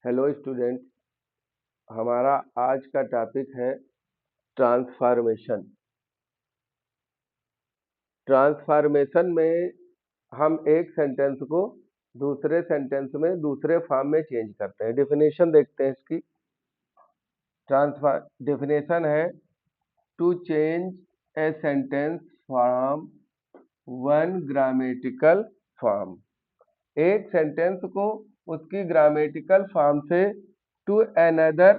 Hello student, हमारा आज का टॉपिक है ट्रांसफॉर्मेशन। ट्रांसफॉर्मेशन में हम एक सेंटेंस को दूसरे सेंटेंस में दूसरे फॉर्म में चेंज करते हैं। डेफिनेशन देखते हैं इसकी। ट्रांसफॉर डेफिनेशन है to change a sentence from one grammatical form. एक सेंटेंस को उसकी ग्रामेटिकल फॉर्म से टू अनदर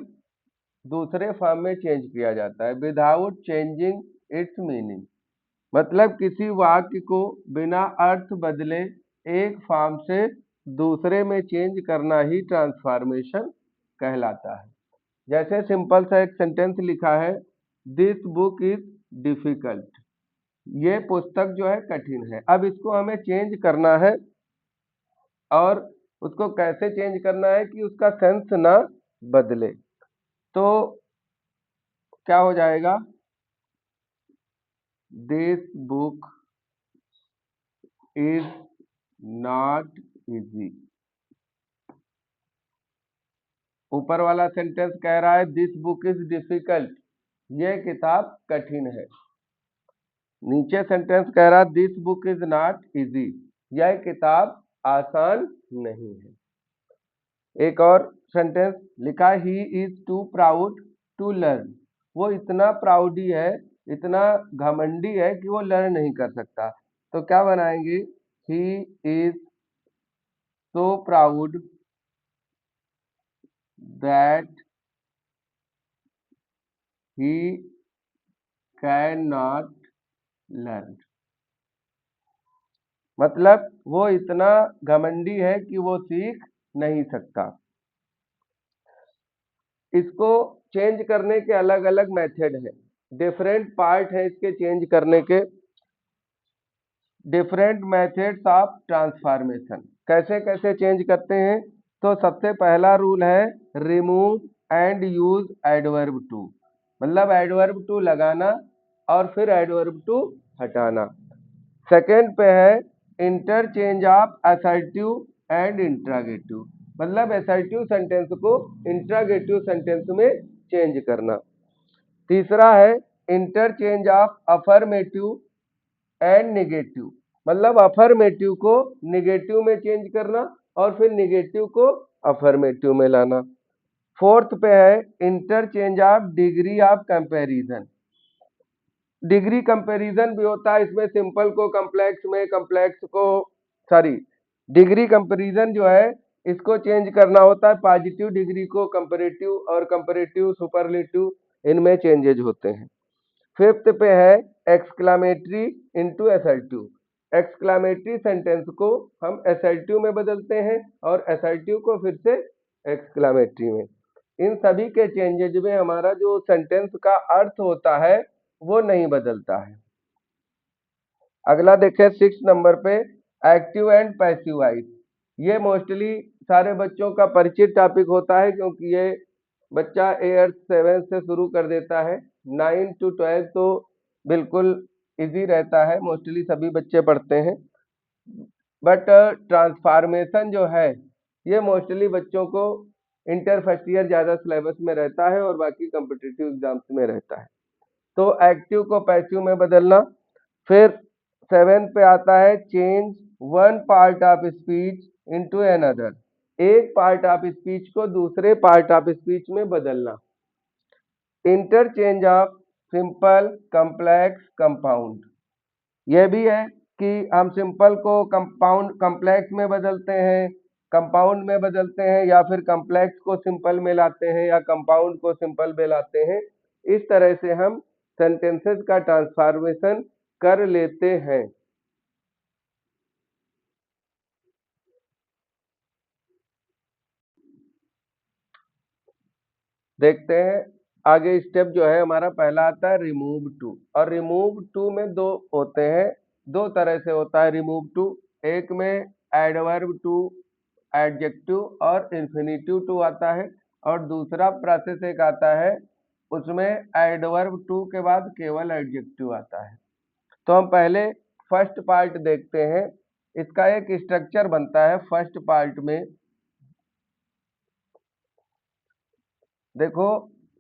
दूसरे फॉर्म में चेंज किया जाता है विदाउट चेंजिंग इट्स मीनिंग। मतलब किसी वाक्य को बिना अर्थ बदले एक फॉर्म से दूसरे में चेंज करना ही ट्रांसफॉर्मेशन कहलाता है। जैसे सिंपल सा एक सेंटेंस लिखा है, दिस बुक इज डिफिकल्ट। ये पुस्तक जो है कठिन है। अब इसको हमें चेंज करना है, और उसको कैसे चेंज करना है कि उसका सेंस ना बदले। तो क्या हो जाएगा, this book is not easy. ऊपर वाला सेंटेंस कह रहा है दिस बुक इज डिफिकल्ट, ये किताब कठिन है। नीचे सेंटेंस कह रहा है this book is not easy, यह किताब आसान नहीं है। एक और सेंटेंस लिखा, he is too proud to learn. वो इतना प्राउडी है, इतना घमंडी है कि वो लर्न नहीं कर सकता। तो क्या बनाएंगे, ही is so proud that he can not learn. मतलब वो इतना घमंडी है कि वो सीख नहीं सकता। इसको चेंज करने के अलग अलग मेथड है, डिफरेंट पार्ट है इसके चेंज करने के। डिफरेंट मेथड्स ऑफ ट्रांसफॉर्मेशन, कैसे कैसे चेंज करते हैं। तो सबसे पहला रूल है remove and use adverb too. मतलब एडवर्ब टू लगाना और फिर एडवर्ब टू हटाना। सेकेंड पे है interchange of assertive and interrogative. मतलब असर्टिव सेंटेंस को इंट्रागेटिव सेंटेंस में चेंज करना। तीसरा है interchange of affirmative and negative. मतलब अफर्मेटिव को निगेटिव में चेंज करना और फिर निगेटिव को अफर्मेटिव में लाना। फोर्थ पे है interchange of degree of comparison. Degree comparison भी होता है इसमें, सिंपल को कॉम्प्लेक्स में, कॉम्प्लेक्स को सॉरी डिग्री कंपैरिजन जो है इसको चेंज करना होता है, पॉजिटिव डिग्री को कंपैरेटिव और कंपैरेटिव सुपरलेटिव इनमें चेंजेज होते हैं। फिफ्थ पे है exclamatory into assertive. Exclamatory sentence को हम असर्टिव में बदलते हैं और असर्टिव को फिर से एक्सक्लामेटरी में। इन सभी के चेंजेज में हमारा जो सेंटेंस का अर्थ होता है वो नहीं बदलता है। अगला देखें 6 नंबर पे, एक्टिव एंड पैसिव वॉइस। ये मोस्टली सारे बच्चों का परिचित टॉपिक होता है, क्योंकि ये बच्चा 8 7 से शुरू कर देता है। 9 to 12 तो बिल्कुल इजी रहता है, मोस्टली सभी बच्चे पढ़ते हैं। बट ट्रांसफॉर्मेशन जो है ये मोस्टली बच्चों को इंटर फर्स्ट ईयर ज़्यादा सिलेबस में रहता है और बाकी कॉम्पिटिटिव एग्जाम्स में रहता है। तो एक्टिव को पैसिव में बदलना। फिर 7 पे आता है change one part of speech into another. एक पार्ट ऑफ स्पीच को दूसरे पार्ट ऑफ स्पीच में बदलना। Interchange of simple complex compound. यह भी है कि हम सिंपल को कंपाउंड कॉम्प्लेक्स में बदलते हैं, कंपाउंड में बदलते हैं, या फिर कॉम्प्लेक्स को सिंपल में लाते हैं या कंपाउंड को सिंपल में लाते हैं। इस तरह से हम सेंटेंसेस का ट्रांसफॉर्मेशन कर लेते हैं। देखते हैं आगे स्टेप जो है हमारा। पहला आता है रिमूव टू, और रिमूव टू में दो होते हैं, दो तरह से होता है रिमूव टू। एक में एडवर्ब टू, एडजेक्टिव और इन्फिनिटिव टू आता है, और दूसरा प्रोसेस एक आता है उसमें एडवर्ब टू के बाद केवल एडजेक्टिव आता है। तो हम पहले फर्स्ट पार्ट देखते हैं। इसका एक स्ट्रक्चर बनता है फर्स्ट पार्ट में। देखो,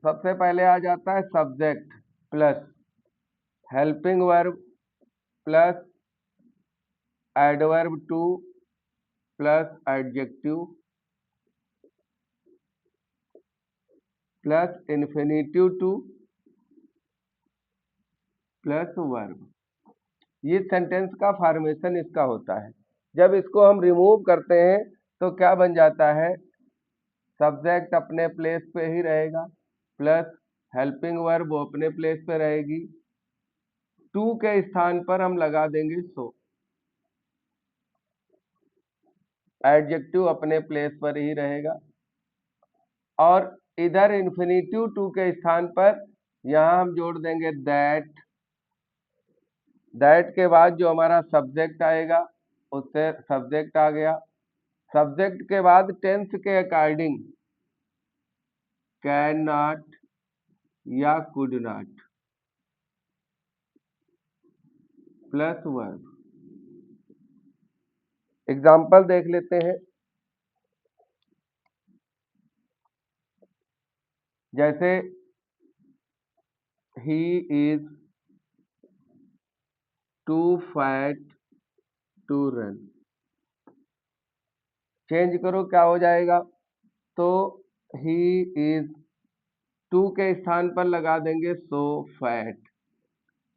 सबसे पहले आ जाता है subject plus helping verb plus adverb two plus adjective plus infinitive two plus verb. ये सेंटेंस का फॉर्मेशन इसका होता है। जब इसको हम रिमूव करते हैं तो क्या बन जाता है, सब्जेक्ट अपने प्लेस पे ही रहेगा प्लस हेल्पिंग वर्ब वो अपने प्लेस पे रहेगी, टू के स्थान पर हम लगा देंगे सो, एडजेक्टिव अपने प्लेस पर ही रहेगा और इधर इन्फिनिटिव टू के स्थान पर यहां हम जोड़ देंगे दैट के बाद जो हमारा सब्जेक्ट आएगा उससे सब्जेक्ट आ गया, सब्जेक्ट के बाद टेंस के अकॉर्डिंग कैन नॉट या could not plus verb. Example देख लेते हैं। जैसे he is too fat to run, change करो क्या हो जाएगा, तो ही इज टू के स्थान पर लगा देंगे so fat,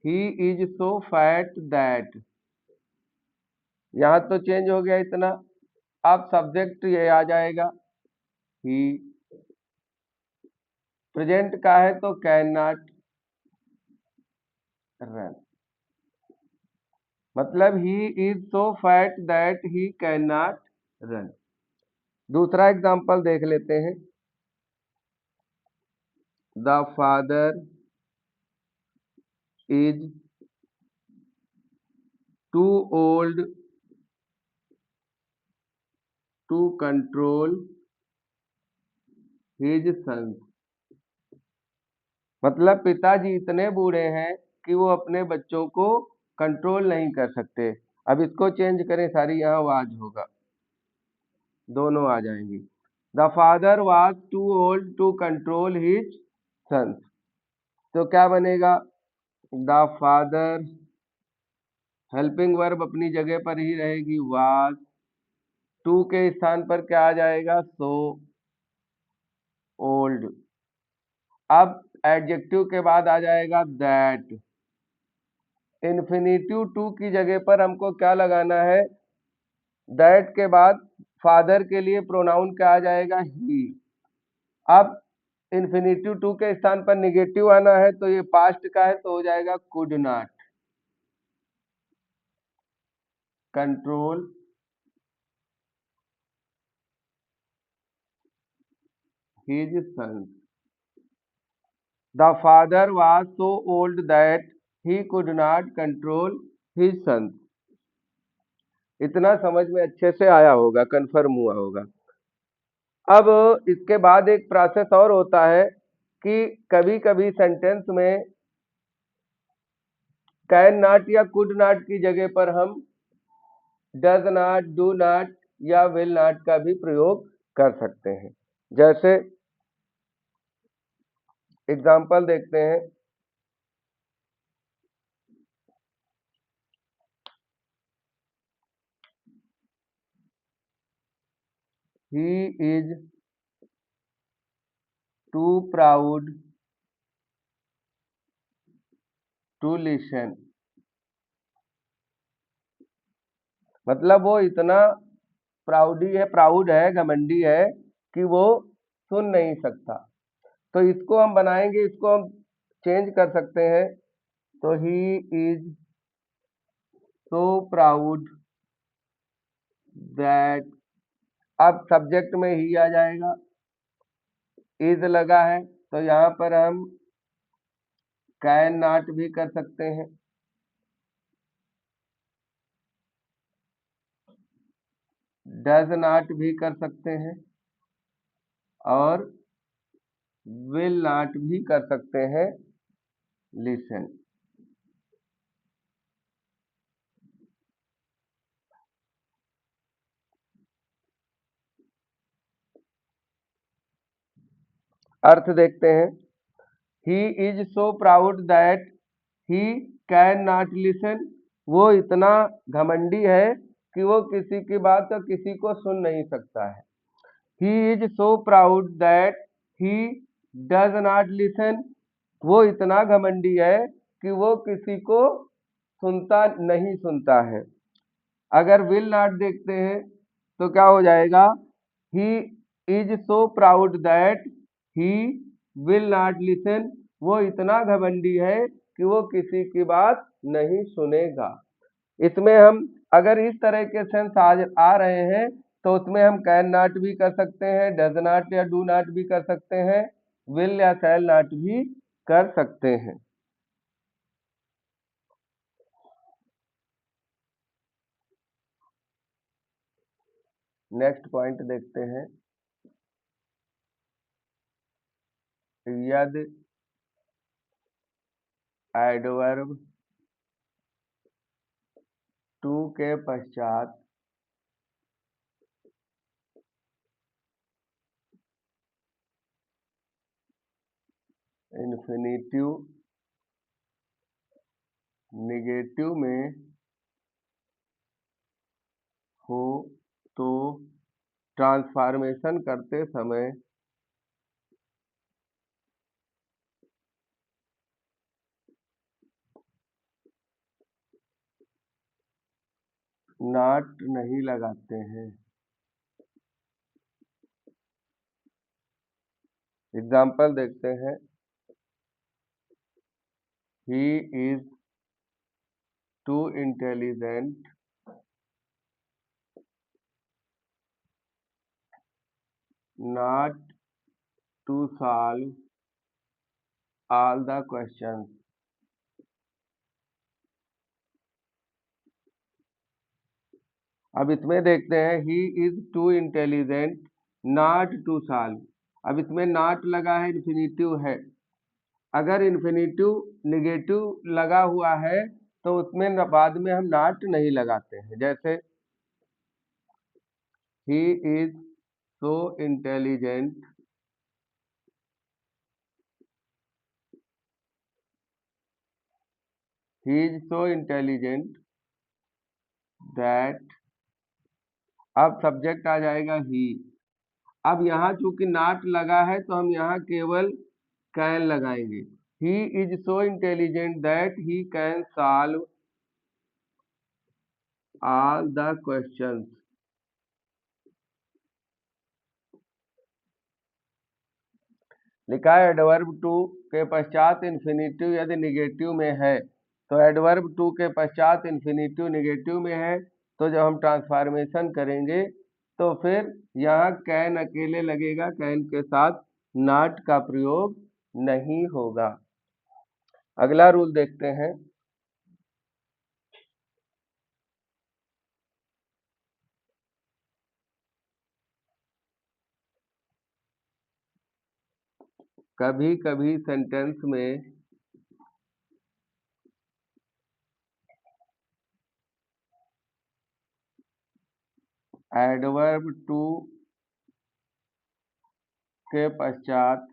he is so fat that, यहां तो चेंज हो गया इतना, अब सब्जेक्ट ये आ जाएगा ही, प्रेजेंट का है तो कैन नॉट रन, मतलब he is so fat that he can not run. दूसरा एग्जांपल देख लेते हैं। The father is too old to control his sons, मतलब पिताजी इतने बूढ़े हैं कि वो अपने बच्चों को कंट्रोल नहीं कर सकते। अब इसको चेंज करें, सारी यहाँ वाज होगा, दोनों आ जाएंगी। The father was too old to control his sons, तो क्या बनेगा, द फादर, हेल्पिंग वर्ब अपनी जगह पर ही रहेगी वाज, टू के स्थान पर क्या आ जाएगा सो ओल्ड, अब एडजेक्टिव के बाद आ जाएगा दैट, इन्फिनिटिव टू की जगह पर हमको क्या लगाना है, दैट के बाद फादर के लिए प्रोनाउन क्या आ जाएगा ही, अब इन्फिनिटिव टू के स्थान पर निगेटिव आना है तो ये पास्ट का है तो हो जाएगा could not control his sons, the father was so old that he could not control his sons. इतना समझ में अच्छे से आया होगा, कंफर्म हुआ होगा। अब इसके बाद एक प्रोसेस और होता है कि कभी कभी सेंटेंस में कैन नॉट या कुड नॉट की जगह पर हम डज नॉट, डू नॉट या विल नॉट का भी प्रयोग कर सकते हैं। जैसे एग्जाम्पल देखते हैं। He is too proud to listen, मतलब वो इतना प्राउड है, घमंडी है कि वो सुन नहीं सकता। तो इसको हम बनाएंगे, इसको हम चेंज कर सकते हैं। तो ही इज सो प्राउड दैट, अब सब्जेक्ट में ही आ जाएगा, इज लगा है तो यहाँ पर हम कैन नॉट भी कर सकते हैं, डज नॉट भी कर सकते हैं और विल नॉट भी कर सकते हैं लिसन। अर्थ देखते हैं। He is so proud that he can not listen. वो इतना घमंडी है कि वो किसी की बात तो किसी को सुन नहीं सकता है। ही is so proud that he does not listen. वो इतना घमंडी है कि वो किसी को नहीं सुनता है। अगर विल नॉट देखते हैं तो क्या हो जाएगा? ही is so proud that he will not listen. वो इतना घमंडी है कि वो किसी की बात नहीं सुनेगा। इसमें हम अगर इस तरह के सेंस आ रहे हैं तो उसमें हम कैन नॉट भी कर सकते हैं, डज नॉट या डू नॉट भी कर सकते हैं, विल या शैल नॉट भी कर सकते हैं। नेक्स्ट पॉइंट देखते हैं। यदि एडवर्ब टू के पश्चात इन्फिनिटिव निगेटिव में हो तो ट्रांसफॉर्मेशन करते समय नॉट नहीं लगाते हैं। एग्जाम्पल देखते हैं। He is too intelligent not to solve all the questions। अब इसमें देखते हैं he is too intelligent not to solve. अब इसमें नॉट लगा है, इन्फिनिटिव है। अगर इन्फिनिटिव निगेटिव लगा हुआ है तो उसमें बाद में हम नॉट नहीं लगाते हैं। जैसे he is so intelligent he is so intelligent that. अब सब्जेक्ट आ जाएगा ही। अब यहाँ चूंकि नॉट लगा है तो हम यहाँ केवल कैन लगाएंगे। ही is so intelligent that he can solve all the questions. लिखा है एडवर्ब टू के पश्चात इन्फिनिटिव यदि निगेटिव में है। तो एडवर्ब टू के पश्चात इन्फिनिटिव निगेटिव में है तो जब हम ट्रांसफॉर्मेशन करेंगे तो फिर यहाँ कैन अकेले लगेगा, कैन के साथ नॉट का प्रयोग नहीं होगा। अगला रूल देखते हैं। कभी कभी सेंटेंस में एडवर्ब टू के पश्चात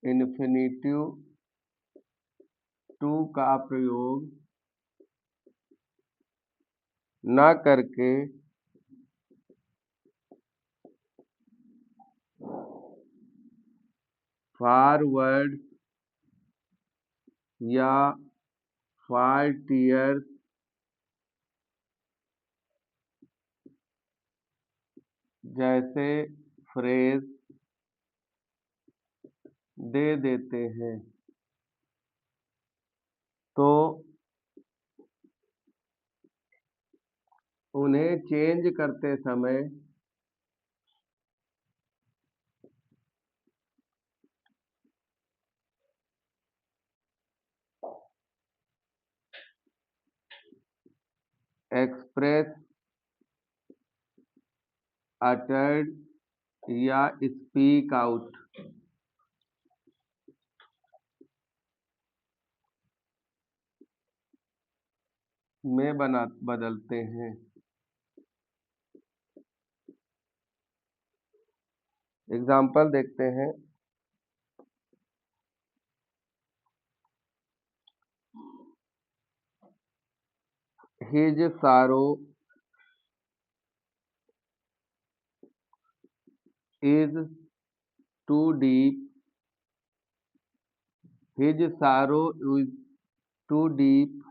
इन्फिनिटिव टू का प्रयोग न करके फॉरवर्ड या फाल्टियर जैसे फ्रेज दे देते हैं तो उन्हें चेंज करते समय एक्सप्रेस, अटर्ड या स्पीक आउट में बदलते हैं। एग्जाम्पल देखते हैं। His sorrow is too deep, his sorrow is too deep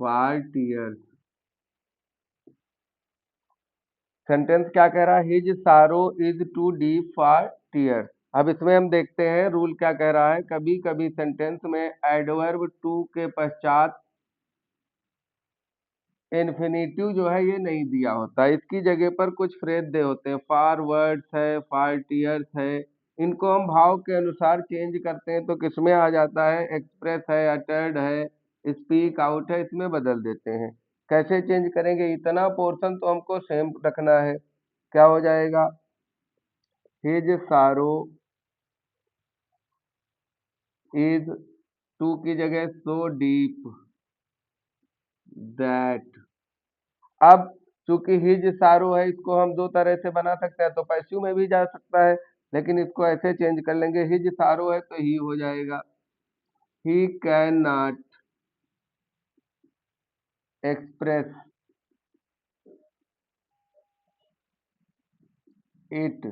for tears. Sentence क्या कह रहा है? His sorrow is too deep for tears. अब इसमें हम देखते हैं रूल क्या कह रहा है। कभी कभी सेंटेंस में एडवर्ब टू के पश्चात इन्फिनेटिव जो है ये नहीं दिया होता, इसकी जगह पर कुछ फ्रेज दे होते हैं। फार वर्ड्स है, फार टीयर्स है, इनको हम भाव के अनुसार चेंज करते हैं तो किसमें आ जाता है? एक्सप्रेस है, अटर्ड है, स्पीक आउट है, इसमें बदल देते हैं। कैसे चेंज करेंगे? इतना पोर्शन तो हमको सेम रखना है। क्या हो जाएगा? हिज सारो इज टू की जगह सो डीप दैट। अब चूंकि हिज सारो है, इसको हम दो तरह से बना सकते हैं, तो पैसिव में भी जा सकता है, लेकिन इसको ऐसे चेंज कर लेंगे। हिज सारो है तो ही हो जाएगा। He can not express it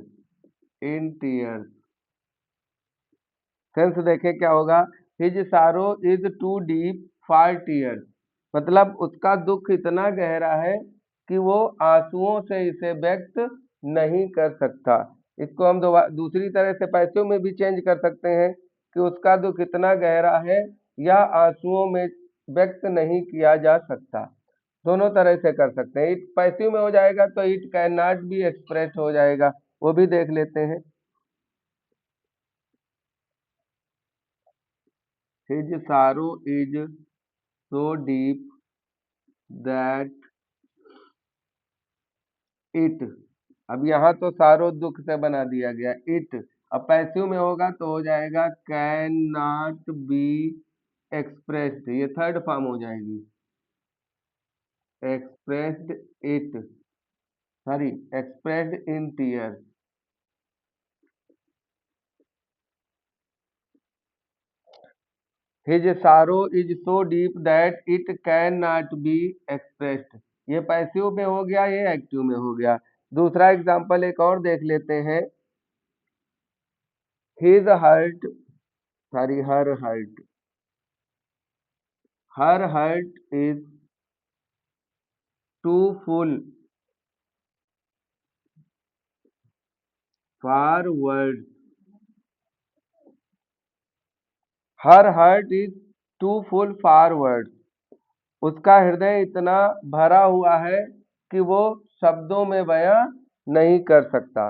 in tears. Sense देखें क्या होगा। His sorrow is too deep for tears, मतलब उसका दुख इतना गहरा है कि वो आंसुओं से इसे व्यक्त नहीं कर सकता। इसको हम दूसरी तरह से पैसों में भी चेंज कर सकते हैं कि उसका दुख इतना गहरा है या आंसुओं में व्यक्त नहीं किया जा सकता। दोनों तरह से कर सकते हैं। इट पैसिव में हो जाएगा तो it can not be express हो जाएगा, वो भी देख लेते हैं। His sorrow is so deep that it. अब यहाँ तो सारो दुख से बना दिया गया इट। अब पैसिव में होगा तो हो जाएगा कैन नॉट बी एक्सप्रेस्ड, ये थर्ड फॉर्म हो जाएगी। Expressed it, sorry, expressed in tears. His sorrow is so deep that it can not be expressed, ये पैसिव में हो गया, ये एक्टिव में हो गया। दूसरा एग्जाम्पल एक और देख लेते हैं। His heart, sorry, her heart is too full for words. Her heart is too full for words, उसका हृदय इतना भरा हुआ है कि वो शब्दों में बयां नहीं कर सकता।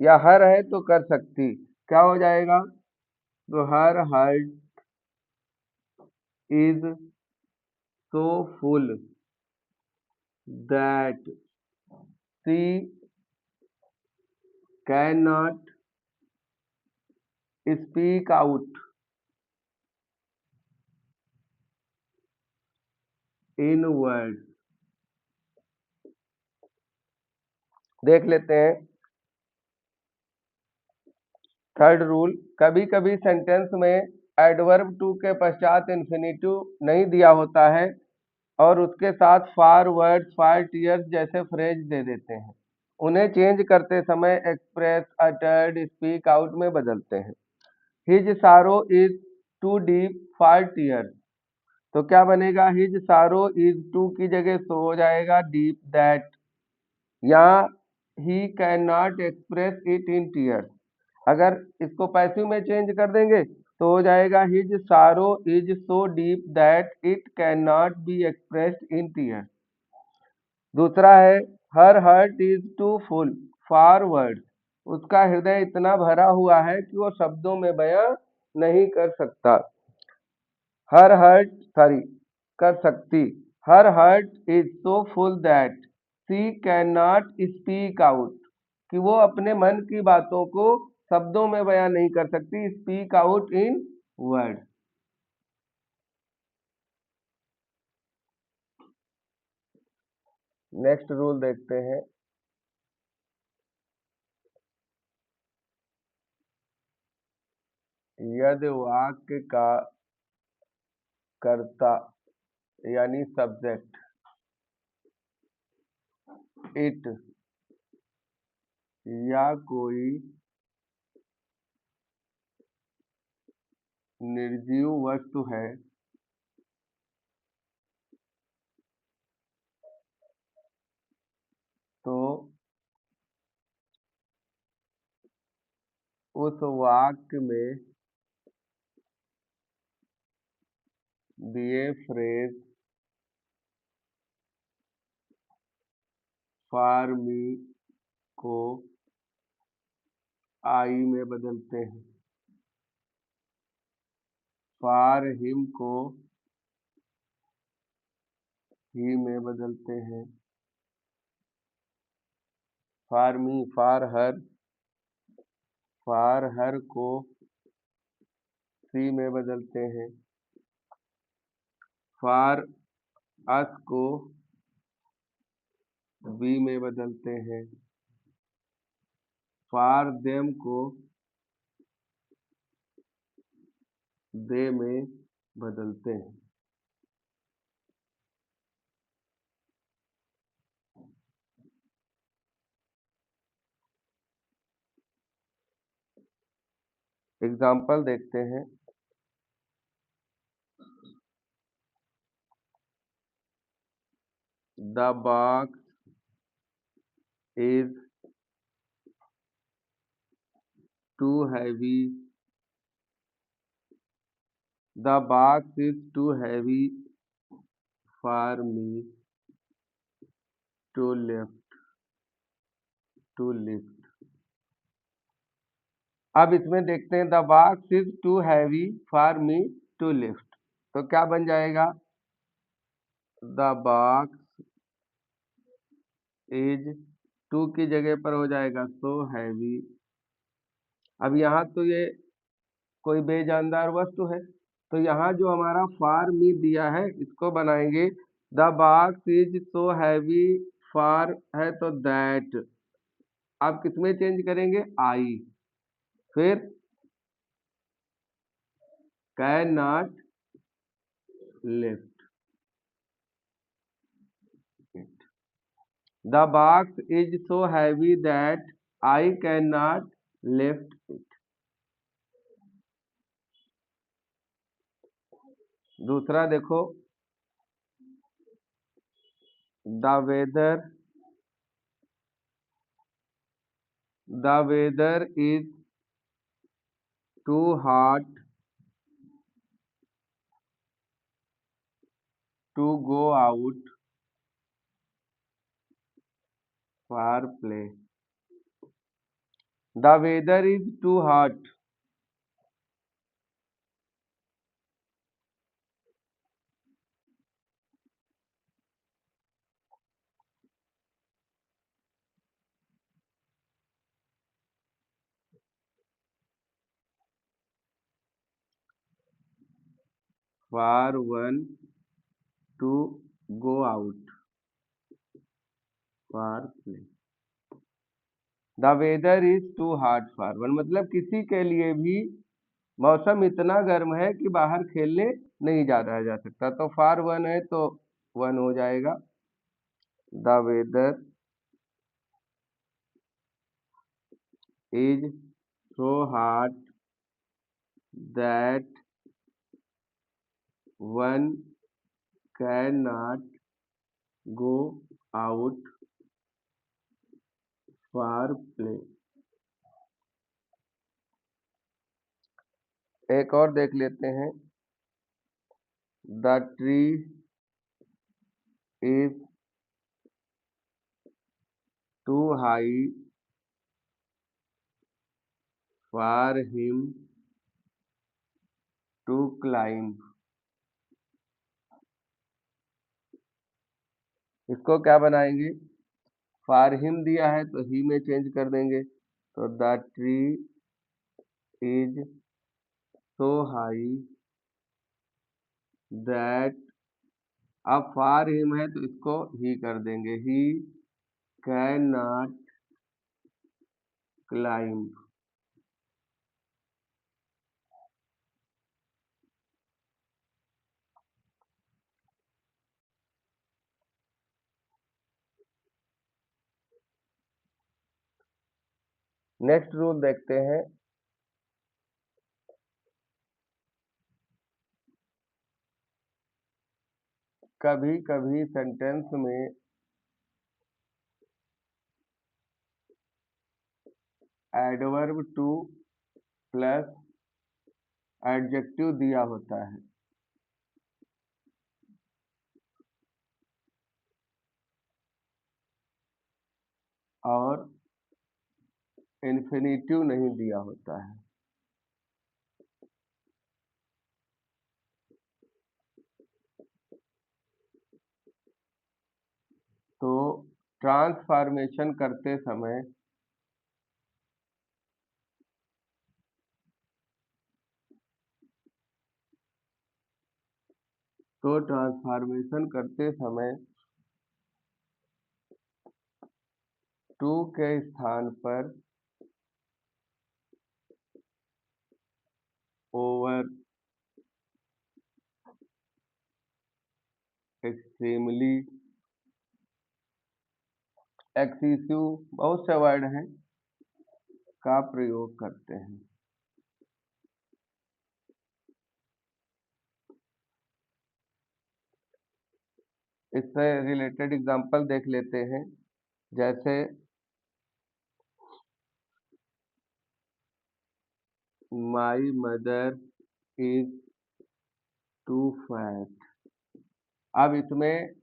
या हर है तो कर सकती, क्या हो जाएगा? तो her heart is so full that she can not speak out in word. देख लेते हैं थर्ड रूल। कभी कभी सेंटेंस में एडवर्ब टू के पश्चात इन्फिनेटिव नहीं दिया होता है और उसके साथ फार वर्ड्स, फार टीयर्स जैसे फ्रेज दे देते हैं। उन्हें चेंज करते समय एक्सप्रेस, अटर्ड, स्पीक आउट में बदलते हैं। His sorrow is too deep for tears, तो क्या बनेगा? हिज सारो इज टू की जगह सो हो जाएगा डीप दैट, या ही can not express it in tears. अगर इसको पैसिव में चेंज कर देंगे तो हो जाएगा his sorrow is so deep that it can not be expressed in tears. दूसरा है her heart is too full for words, उसका हृदय इतना भरा हुआ है कि वो शब्दों में बयां नहीं कर सकता। हर हर्ट, सॉरी, कर सकती। Her heart is so full that she can not speak out, कि वो अपने मन की बातों को शब्दों में बयां नहीं कर सकती। Speak out in word. Next rule देखते हैं। यदि वाक्य का कर्ता यानी सब्जेक्ट इट या कोई निर्जीव वस्तु है तो उस वाक्य में दिए फ्रेज फॉर मी को आई में बदलते हैं, फॉर हिम को ही में बदलते हैं, फॉर मी फॉर हर को सी में बदलते हैं, फॉर अस को बी में बदलते हैं, फॉर देम को दे में बदलते हैं। एग्जाम्पल देखते हैं। The box is too heavy, the box is too heavy for me to lift. अब इसमें देखते हैं, the box is too heavy for me to lift, तो क्या बन जाएगा? द बॉक्स इज टू की जगह पर हो जाएगा सो हैवी। अब यहाँ तो ये कोई बेजानदार वस्तु है, तो यहाँ जो हमारा फॉर मी दिया है इसको बनाएंगे the box is so heavy for है तो दैट, आप किसमें चेंज करेंगे? आई। फिर can not lift it, the box is so heavy that I can not lift it. दूसरा देखो, the weather is too hot to go out for play, the weather is too hot for one to go out for play, the weather is too hot for one, मतलब किसी के लिए भी मौसम इतना गर्म है कि बाहर खेलने नहीं जा सकता, तो फॉर वन है तो वन हो जाएगा। The weather is so hot that one can not go out for play. एक और देख लेते हैं, the tree is too high for him to climb, इसको क्या बनाएंगे? फॉर हिम दिया है तो ही में चेंज कर देंगे, तो the tree is so high that अब फॉर हिम है तो इसको ही कर देंगे, ही can not climb. Next rule देखते हैं। कभी कभी सेंटेंस में एडवर्ब टू प्लस एडजेक्टिव दिया होता है और इन्फिनिटिव नहीं दिया होता है, तो ट्रांसफॉर्मेशन करते समय टू के स्थान पर ओवर, एक्सट्रीमली, एक्सेसिव, बहुत से वर्ड हैं का प्रयोग करते हैं। इससे रिलेटेड एग्जांपल देख लेते हैं। जैसे my mother is too fat. अब इसमें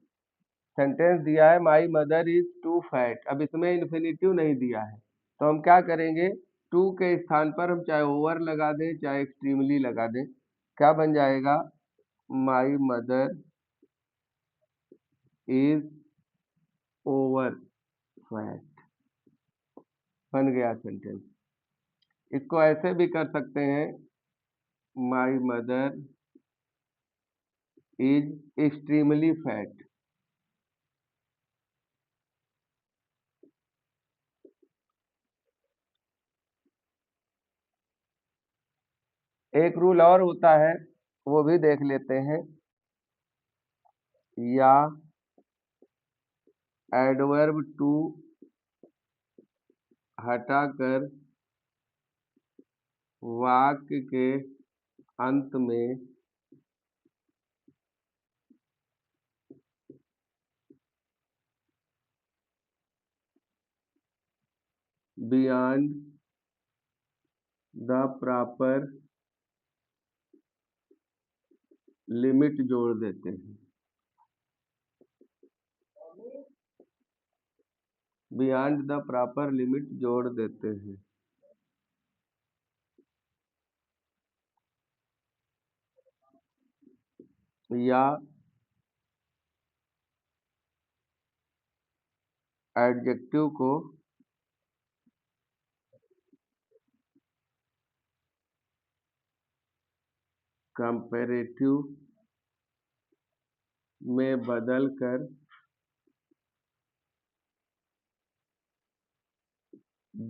सेंटेंस दिया है my mother is too fat, अब इसमें इन्फिनिटिव नहीं दिया है, तो हम क्या करेंगे, टू के स्थान पर हम चाहे ओवर लगा दें चाहे एक्सट्रीमली लगा दें, क्या बन जाएगा, my mother is over fat, बन गया सेंटेंस। इसको ऐसे भी कर सकते हैं, माई मदर इज एक्सट्रीमली फैट। एक रूल और होता है, वो भी देख लेते हैं। या एडवर्ब टू हटाकर वाक्य के अंत में बियॉन्ड द प्रॉपर लिमिट जोड़ देते हैं, बियॉन्ड द प्रॉपर लिमिट जोड़ देते हैं। या एडजेक्टिव को कंपैरेटिव में बदल कर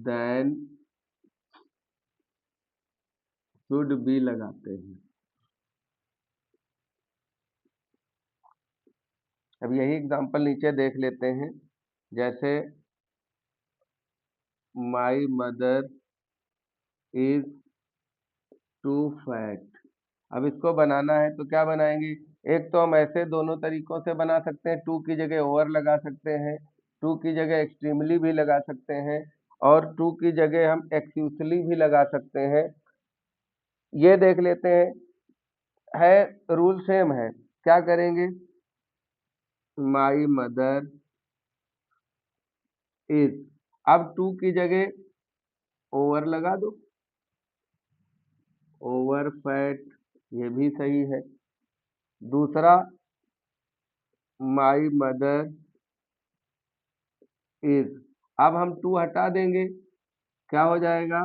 देन शुड बी लगाते हैं। अब यही एग्जांपल नीचे देख लेते हैं। जैसे my mother is too fat. अब इसको बनाना है तो क्या बनाएंगे, एक तो हम ऐसे दोनों तरीकों से बना सकते हैं, टू की जगह ओवर लगा सकते हैं, टू की जगह एक्सट्रीमली भी लगा सकते हैं, और टू की जगह हम एक्सेसिवली भी लगा सकते हैं। ये देख लेते हैं, है रूल सेम है। क्या करेंगे, माई मदर इज, अब टू की जगह ओवर लगा दो, ओवर फैट, ये भी सही है। दूसरा, माई मदर इज, अब हम टू हटा देंगे, क्या हो जाएगा,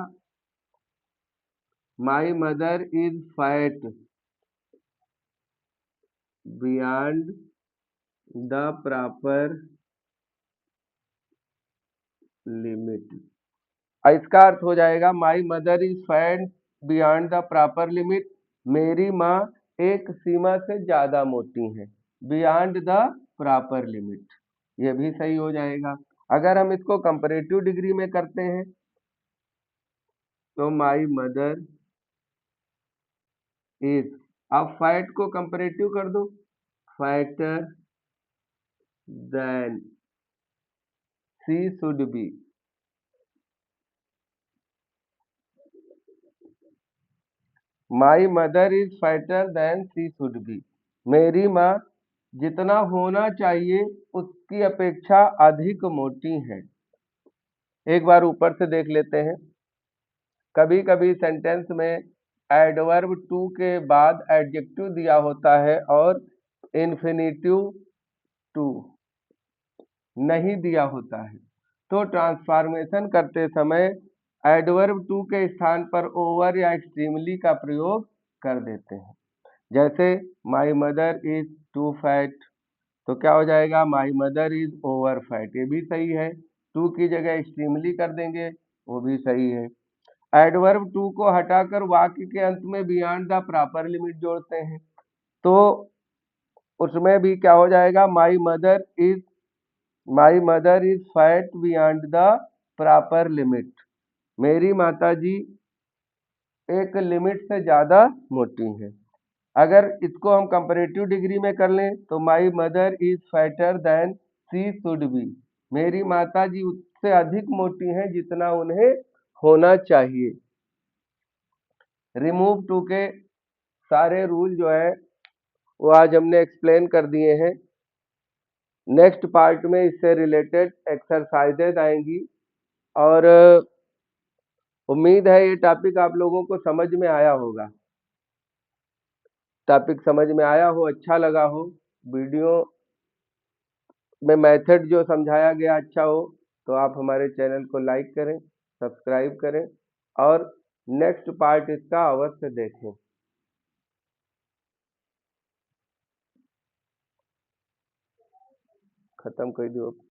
my mother is fat beyond the proper limit. इसका अर्थ हो जाएगा my mother is fat beyond the proper limit. मेरी माँ एक सीमा से ज्यादा मोटी है, बियॉन्ड द प्रॉपर लिमिट, ये भी सही हो जाएगा। अगर हम इसको कंपैरेटिव डिग्री में करते हैं तो माई मदर इज, अब फैट को कंपैरेटिव कर दो, fatter than she should be. My mother is fatter than she should be. मेरी माँ जितना होना चाहिए उसकी अपेक्षा अधिक मोटी है। एक बार ऊपर से देख लेते हैं। कभी कभी सेंटेंस में एडवर्ब टू के बाद एडजेक्टिव दिया होता है और इन्फिनिटिव टू नहीं दिया होता है, तो ट्रांसफॉर्मेशन करते समय एडवर्ब टू के स्थान पर ओवर या एक्सट्रीमली का प्रयोग कर देते हैं। जैसे my mother is too fat, तो क्या हो जाएगा, my mother is over fat, ये भी सही है। टू की जगह एक्सट्रीमली कर देंगे, वो भी सही है। एडवर्ब टू को हटाकर वाक्य के अंत में बियॉन्ड द प्रॉपर लिमिट जोड़ते हैं, तो उसमें भी क्या हो जाएगा, my mother is fat beyond the proper limit. मेरी माता जी एक लिमिट से ज्यादा मोटी है। अगर इसको हम कंपैरेटिव डिग्री में कर लें तो my mother is fatter than she should be. मेरी माता जी उससे अधिक मोटी हैं जितना उन्हें होना चाहिए। रिमूव टू के सारे रूल जो है वो आज हमने एक्सप्लेन कर दिए हैं। नेक्स्ट पार्ट में इससे रिलेटेड एक्सरसाइजेज आएंगी और उम्मीद है ये टॉपिक आप लोगों को समझ में आया होगा। टॉपिक समझ में आया हो, अच्छा लगा हो, वीडियो में मेथड जो समझाया गया अच्छा हो, तो आप हमारे चैनल को लाइक करें, सब्सक्राइब करें और नेक्स्ट पार्ट इसका अवश्य देखें। खत्म कर दो।